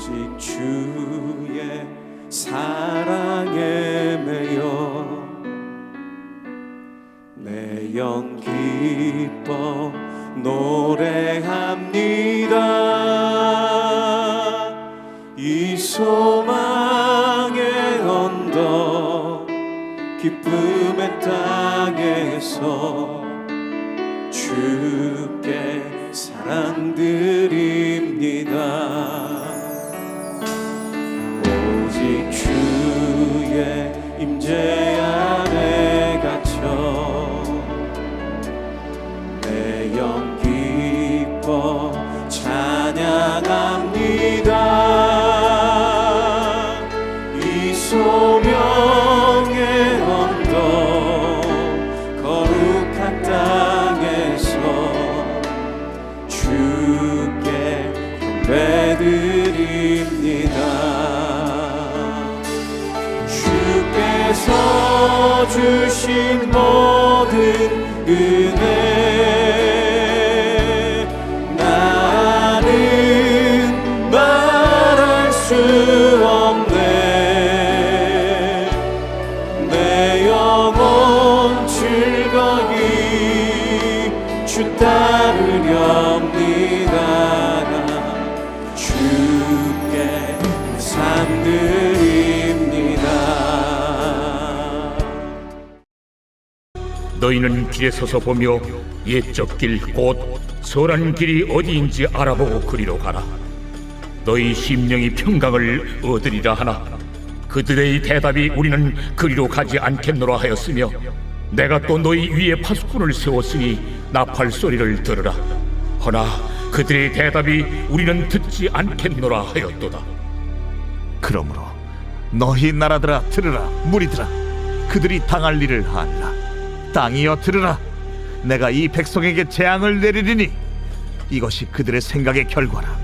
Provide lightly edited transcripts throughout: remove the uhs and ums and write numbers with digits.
오직 주의 사랑에 매여 내 영 기뻐 노래합니다. 이 소망의 언덕 기쁨의 땅에서 주께 사랑 드립니다. 오직 주의 임재 안에 갇혀 내 영 기뻐 찬양합니다. 이 소명의 언덕 거룩한 땅에서 주께 경배드립니다. 주께서 주신 모든 은혜 나는 말할 수 없네. 내 영혼 즐거이 주 따르렵니다. 주께 삶 드립니다. 너희는 길에 서서 보며 옛적 길 곧 선한 길이 어디인지 알아보고 그리로 가라. 너희 심령이 평강을 얻으리라 하나 그들의 대답이 우리는 그리로 가지 않겠노라 하였으며 내가 또 너희 위에 파수꾼을 세웠으니 나팔 소리를 들으라. 허나 그들의 대답이 우리는 듣지 않겠노라 하였도다. 그러므로 너희 나라들아 들으라. 무리들아 그들이 당할 일을 알라. 땅이여 들으라. 내가 이 백성에게 재앙을 내리리니 이것이 그들의 생각의 결과라.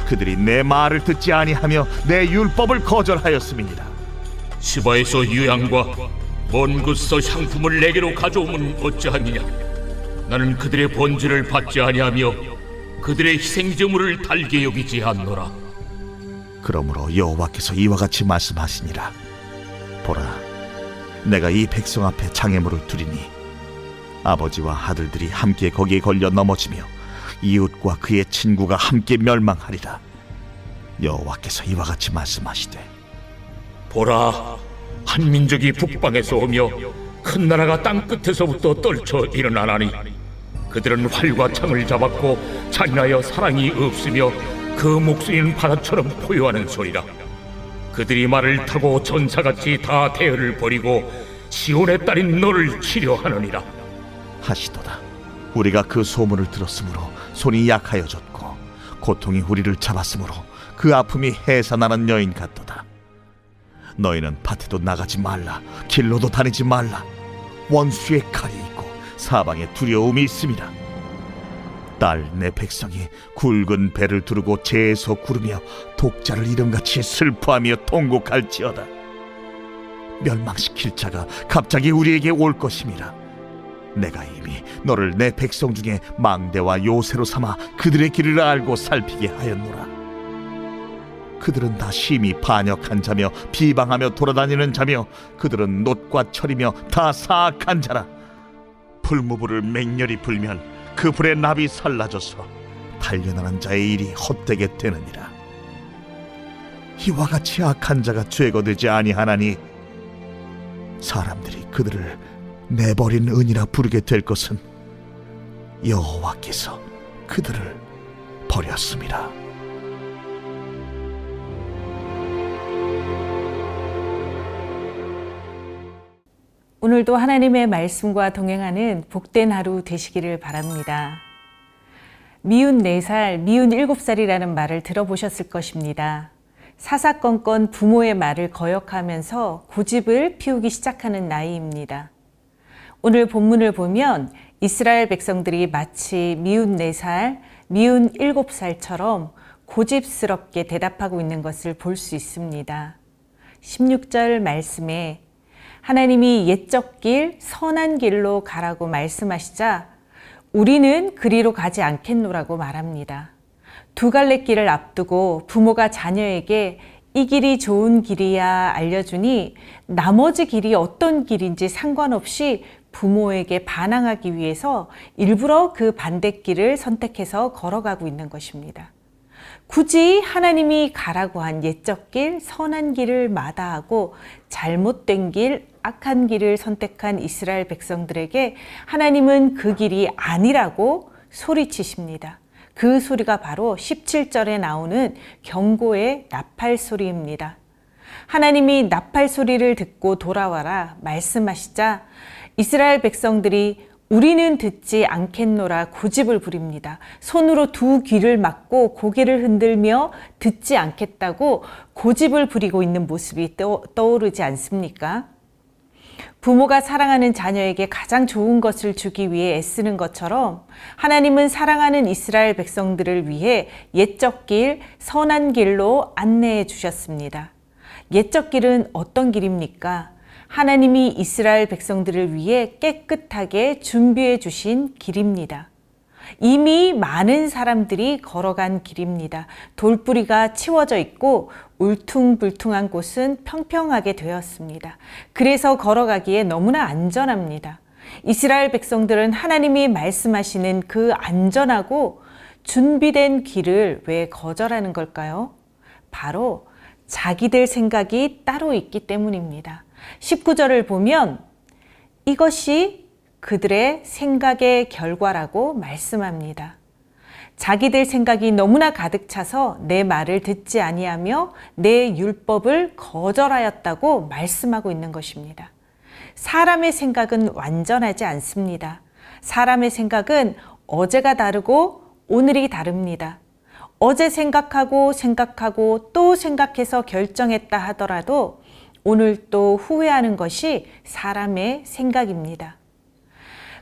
그들이 내 말을 듣지 아니하며 내 율법을 거절하였음이니라. 시바에서 유향과 먼 곳에서 향품을 내게로 가져오면 어찌하느냐. 나는 그들의 번제를 받지 아니하며 그들의 희생제물을 달게 여기지 않노라. 그러므로 여호와께서 이와 같이 말씀하시니라. 보라 내가 이 백성 앞에 장애물을 두리니 아버지와 아들들이 함께 거기에 걸려 넘어지며 이웃과 그의 친구가 함께 멸망하리라. 여호와께서 이와 같이 말씀하시되 보라 한 민족이 북방에서 오며 큰 나라가 땅끝에서부터 떨쳐 일어나나니 그들은 활과 창을 잡았고 잔인하여 사랑이 없으며 그 목소리는 바다처럼 포효하는 소리라. 그들이 말을 타고 전사같이 다 대열을 벌이고 시온의 딸인 너를 치려 하느니라. 하시도다. 우리가 그 소문을 들었으므로 손이 약하여졌고 고통이 우리를 잡았으므로 그 아픔이 해산하는 여인 같도다. 너희는 밭에도 나가지 말라. 길로도 다니지 말라. 원수의 칼이 있고 사방에 두려움이 있습니다. 딸 내 백성이 굵은 배를 두르고 재에서 구르며 독자를 이름같이 슬퍼하며 통곡할지어다. 멸망시킬 자가 갑자기 우리에게 올 것임이라. 내가 이미 너를 내 백성 중에 망대와 요새로 삼아 그들의 길을 알고 살피게 하였노라. 그들은 다 심히 반역한 자며 비방하며 돌아다니는 자며 그들은 놋과 철이며 다 사악한 자라. 풀무불을 맹렬히 불면 그 불에 납이 살라져서 단련하는 자의 일이 헛되게 되느니라. 이와 같이 악한 자가 죄거되지 아니하나니 사람들이 그들을 내버린 은이라 부르게 될 것은 여호와께서 그들을 버렸습니다. 오늘도 하나님의 말씀과 동행하는 복된 하루 되시기를 바랍니다. 미운 4살, 미운 7살이라는 말을 들어보셨을 것입니다. 사사건건 부모의 말을 거역하면서 고집을 피우기 시작하는 나이입니다. 오늘 본문을 보면 이스라엘 백성들이 마치 미운 4살, 미운 7살처럼 고집스럽게 대답하고 있는 것을 볼 수 있습니다. 16절 말씀에 하나님이 옛적 길, 선한 길로 가라고 말씀하시자 우리는 그리로 가지 않겠노라고 말합니다. 두 갈래 길을 앞두고 부모가 자녀에게 이 길이 좋은 길이야 알려주니 나머지 길이 어떤 길인지 상관없이 부모에게 반항하기 위해서 일부러 그 반대길을 선택해서 걸어가고 있는 것입니다. 굳이 하나님이 가라고 한 옛적 길, 선한 길을 마다하고 잘못된 길, 악한 길을 선택한 이스라엘 백성들에게 하나님은 그 길이 아니라고 소리치십니다. 그 소리가 바로 17절에 나오는 경고의 나팔 소리입니다. 하나님이 나팔 소리를 듣고 돌아와라 말씀하시자 이스라엘 백성들이 우리는 듣지 않겠노라 고집을 부립니다. 손으로 두 귀를 막고 고개를 흔들며 듣지 않겠다고 고집을 부리고 있는 모습이 떠오르지 않습니까? 부모가 사랑하는 자녀에게 가장 좋은 것을 주기 위해 애쓰는 것처럼 하나님은 사랑하는 이스라엘 백성들을 위해 옛적 길, 선한 길로 안내해 주셨습니다. 옛적 길은 어떤 길입니까? 하나님이 이스라엘 백성들을 위해 깨끗하게 준비해 주신 길입니다. 이미 많은 사람들이 걸어간 길입니다. 돌뿌리가 치워져 있고 울퉁불퉁한 곳은 평평하게 되었습니다. 그래서 걸어가기에 너무나 안전합니다. 이스라엘 백성들은 하나님이 말씀하시는 그 안전하고 준비된 길을 왜 거절하는 걸까요? 바로 자기들 생각이 따로 있기 때문입니다. 19절을 보면 이것이 그들의 생각의 결과라고 말씀합니다. 자기들 생각이 너무나 가득 차서 내 말을 듣지 아니하며 내 율법을 거절하였다고 말씀하고 있는 것입니다. 사람의 생각은 완전하지 않습니다. 사람의 생각은 어제가 다르고 오늘이 다릅니다. 어제 생각하고 또 생각해서 결정했다 하더라도 오늘 또 후회하는 것이 사람의 생각입니다.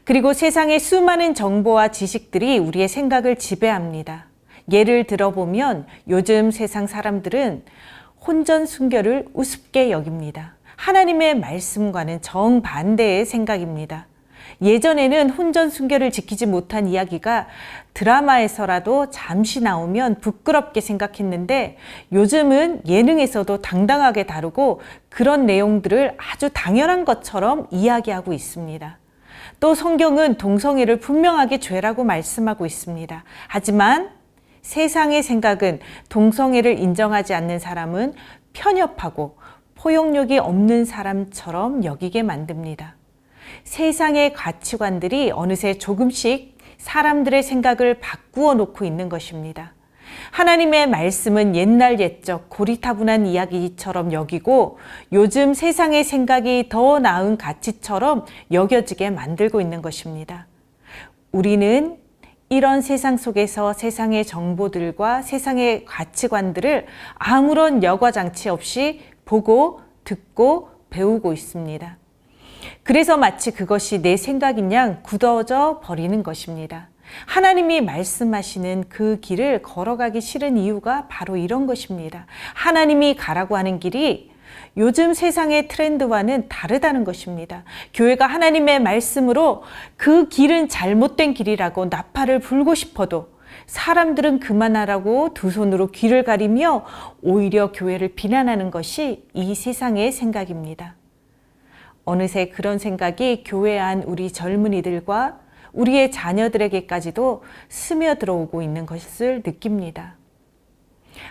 그리고 세상의 수많은 정보와 지식들이 우리의 생각을 지배합니다. 예를 들어보면 요즘 세상 사람들은 혼전순결을 우습게 여깁니다. 하나님의 말씀과는 정반대의 생각입니다. 예전에는 혼전순결을 지키지 못한 이야기가 드라마에서라도 잠시 나오면 부끄럽게 생각했는데 요즘은 예능에서도 당당하게 다루고 그런 내용들을 아주 당연한 것처럼 이야기하고 있습니다. 또 성경은 동성애를 분명하게 죄라고 말씀하고 있습니다. 하지만 세상의 생각은 동성애를 인정하지 않는 사람은 편협하고 포용력이 없는 사람처럼 여기게 만듭니다. 세상의 가치관들이 어느새 조금씩 사람들의 생각을 바꾸어 놓고 있는 것입니다. 하나님의 말씀은 옛날 옛적 고리타분한 이야기처럼 여기고 요즘 세상의 생각이 더 나은 가치처럼 여겨지게 만들고 있는 것입니다. 우리는 이런 세상 속에서 세상의 정보들과 세상의 가치관들을 아무런 여과장치 없이 보고 듣고 배우고 있습니다. 그래서 마치 그것이 내 생각인 양 굳어져 버리는 것입니다. 하나님이 말씀하시는 그 길을 걸어가기 싫은 이유가 바로 이런 것입니다. 하나님이 가라고 하는 길이 요즘 세상의 트렌드와는 다르다는 것입니다. 교회가 하나님의 말씀으로 그 길은 잘못된 길이라고 나팔을 불고 싶어도 사람들은 그만하라고 두 손으로 귀를 가리며 오히려 교회를 비난하는 것이 이 세상의 생각입니다. 어느새 그런 생각이 교회 안 우리 젊은이들과 우리의 자녀들에게까지도 스며들어오고 있는 것을 느낍니다.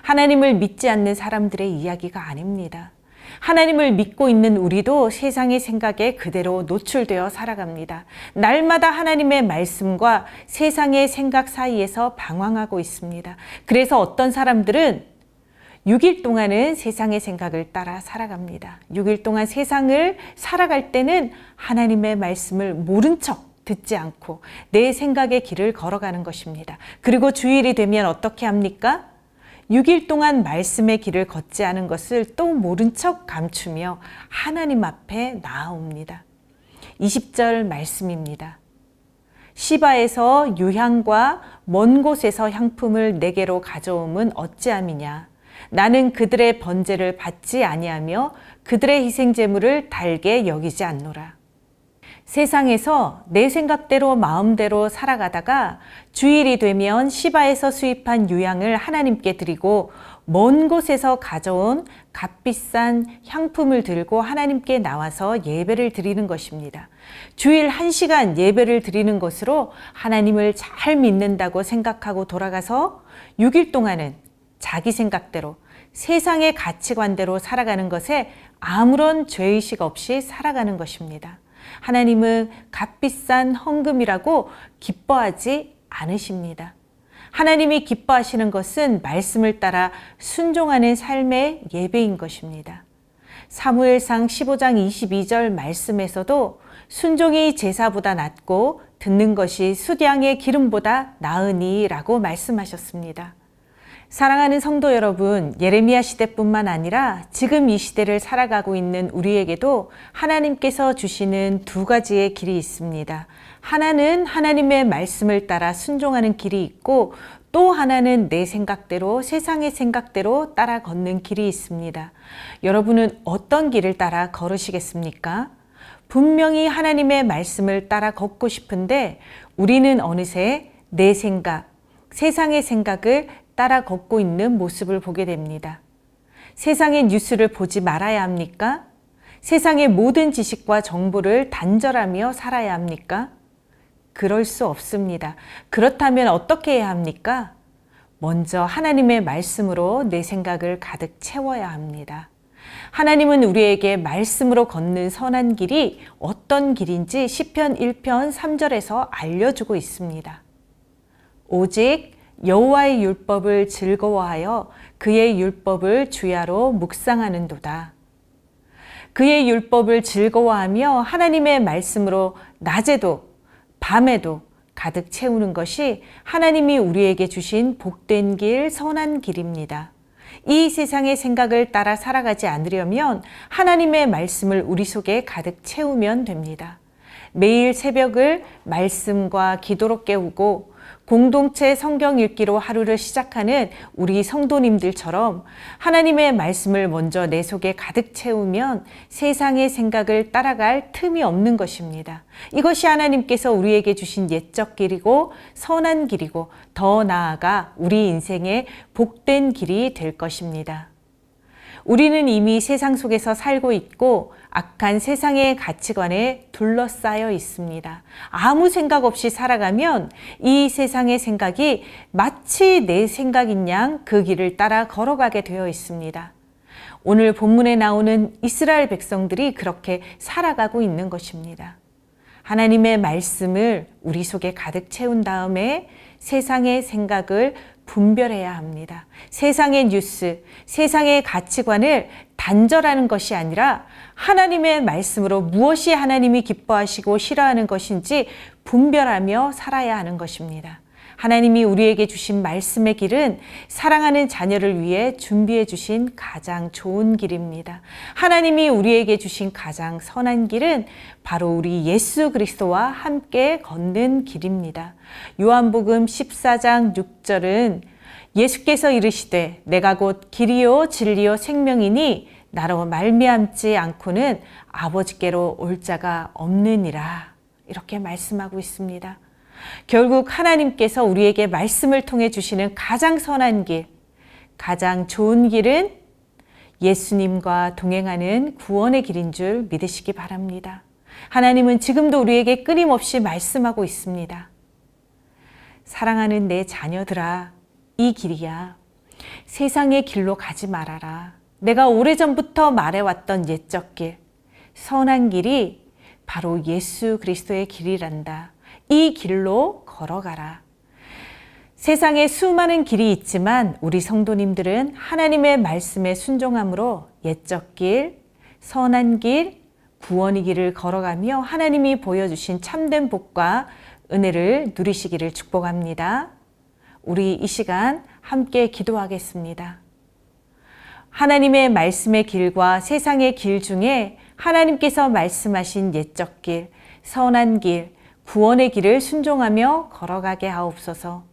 하나님을 믿지 않는 사람들의 이야기가 아닙니다. 하나님을 믿고 있는 우리도 세상의 생각에 그대로 노출되어 살아갑니다. 날마다 하나님의 말씀과 세상의 생각 사이에서 방황하고 있습니다. 그래서 어떤 사람들은 6일 동안은 세상의 생각을 따라 살아갑니다. 6일 동안 세상을 살아갈 때는 하나님의 말씀을 모른 척 듣지 않고 내 생각의 길을 걸어가는 것입니다. 그리고 주일이 되면 어떻게 합니까? 6일 동안 말씀의 길을 걷지 않은 것을 또 모른 척 감추며 하나님 앞에 나아옵니다. 20절 말씀입니다. 시바에서 유향과 먼 곳에서 향품을 내게로 가져옴은 어찌함이냐. 나는 그들의 번제를 받지 아니하며 그들의 희생제물을 달게 여기지 않노라. 세상에서 내 생각대로 마음대로 살아가다가 주일이 되면 시바에서 수입한 유향을 하나님께 드리고 먼 곳에서 가져온 값비싼 향품을 들고 하나님께 나와서 예배를 드리는 것입니다. 주일 1시간 예배를 드리는 것으로 하나님을 잘 믿는다고 생각하고 돌아가서 6일 동안은 자기 생각대로 세상의 가치관대로 살아가는 것에 아무런 죄의식 없이 살아가는 것입니다. 하나님은 값비싼 헌금이라고 기뻐하지 않으십니다. 하나님이 기뻐하시는 것은 말씀을 따라 순종하는 삶의 예배인 것입니다. 사무엘상 15장 22절 말씀에서도 순종이 제사보다 낫고 듣는 것이 수량의 기름보다 나으니 라고 말씀하셨습니다. 사랑하는 성도 여러분, 예레미야 시대뿐만 아니라 지금 이 시대를 살아가고 있는 우리에게도 하나님께서 주시는 두 가지의 길이 있습니다. 하나는 하나님의 말씀을 따라 순종하는 길이 있고 또 하나는 내 생각대로 세상의 생각대로 따라 걷는 길이 있습니다. 여러분은 어떤 길을 따라 걸으시겠습니까? 분명히 하나님의 말씀을 따라 걷고 싶은데 우리는 어느새 내 생각, 세상의 생각을 따라 걷고 있는 모습을 보게 됩니다. 세상의 뉴스를 보지 말아야 합니까? 세상의 모든 지식과 정보를 단절하며 살아야 합니까? 그럴 수 없습니다. 그렇다면 어떻게 해야 합니까? 먼저 하나님의 말씀으로 내 생각을 가득 채워야 합니다. 하나님은 우리에게 말씀으로 걷는 선한 길이 어떤 길인지 시편 1편 3절에서 알려주고 있습니다. 오직 여호와의 율법을 즐거워하여 그의 율법을 주야로 묵상하는도다. 그의 율법을 즐거워하며 하나님의 말씀으로 낮에도 밤에도 가득 채우는 것이 하나님이 우리에게 주신 복된 길, 선한 길입니다. 이 세상의 생각을 따라 살아가지 않으려면 하나님의 말씀을 우리 속에 가득 채우면 됩니다. 매일 새벽을 말씀과 기도로 깨우고 공동체 성경 읽기로 하루를 시작하는 우리 성도님들처럼 하나님의 말씀을 먼저 내 속에 가득 채우면 세상의 생각을 따라갈 틈이 없는 것입니다. 이것이 하나님께서 우리에게 주신 옛적 길이고 선한 길이고 더 나아가 우리 인생의 복된 길이 될 것입니다. 우리는 이미 세상 속에서 살고 있고 악한 세상의 가치관에 둘러싸여 있습니다. 아무 생각 없이 살아가면 이 세상의 생각이 마치 내 생각인 양 그 길을 따라 걸어가게 되어 있습니다. 오늘 본문에 나오는 이스라엘 백성들이 그렇게 살아가고 있는 것입니다. 하나님의 말씀을 우리 속에 가득 채운 다음에 세상의 생각을 분별해야 합니다. 세상의 뉴스, 세상의 가치관을 단절하는 것이 아니라 하나님의 말씀으로 무엇이 하나님이 기뻐하시고 싫어하는 것인지 분별하며 살아야 하는 것입니다. 하나님이 우리에게 주신 말씀의 길은 사랑하는 자녀를 위해 준비해 주신 가장 좋은 길입니다. 하나님이 우리에게 주신 가장 선한 길은 바로 우리 예수 그리스도와 함께 걷는 길입니다. 요한복음 14장 6절은 예수께서 이르시되 내가 곧 길이요 진리요 생명이니 나로 말미암지 않고는 아버지께로 올 자가 없느니라. 이렇게 말씀하고 있습니다. 결국 하나님께서 우리에게 말씀을 통해 주시는 가장 선한 길, 가장 좋은 길은 예수님과 동행하는 구원의 길인 줄 믿으시기 바랍니다. 하나님은 지금도 우리에게 끊임없이 말씀하고 있습니다. 사랑하는 내 자녀들아, 이 길이야. 세상의 길로 가지 말아라. 내가 오래전부터 말해왔던 옛적 길, 선한 길이 바로 예수 그리스도의 길이란다. 이 길로 걸어가라. 세상에 수많은 길이 있지만 우리 성도님들은 하나님의 말씀에 순종함으로 옛적 길, 선한 길, 구원의 길을 걸어가며 하나님이 보여주신 참된 복과 은혜를 누리시기를 축복합니다. 우리 이 시간 함께 기도하겠습니다. 하나님의 말씀의 길과 세상의 길 중에 하나님께서 말씀하신 옛적 길, 선한 길, 구원의 길을 순종하며 걸어가게 하옵소서.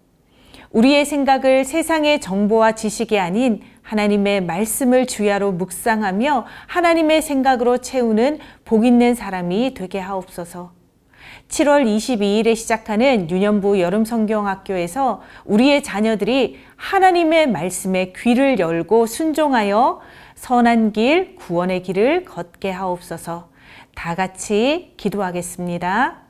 우리의 생각을 세상의 정보와 지식이 아닌 하나님의 말씀을 주야로 묵상하며 하나님의 생각으로 채우는 복 있는 사람이 되게 하옵소서. 7월 22일에 시작하는 유년부 여름성경학교에서 우리의 자녀들이 하나님의 말씀에 귀를 열고 순종하여 선한 길, 구원의 길을 걷게 하옵소서. 다 같이 기도하겠습니다.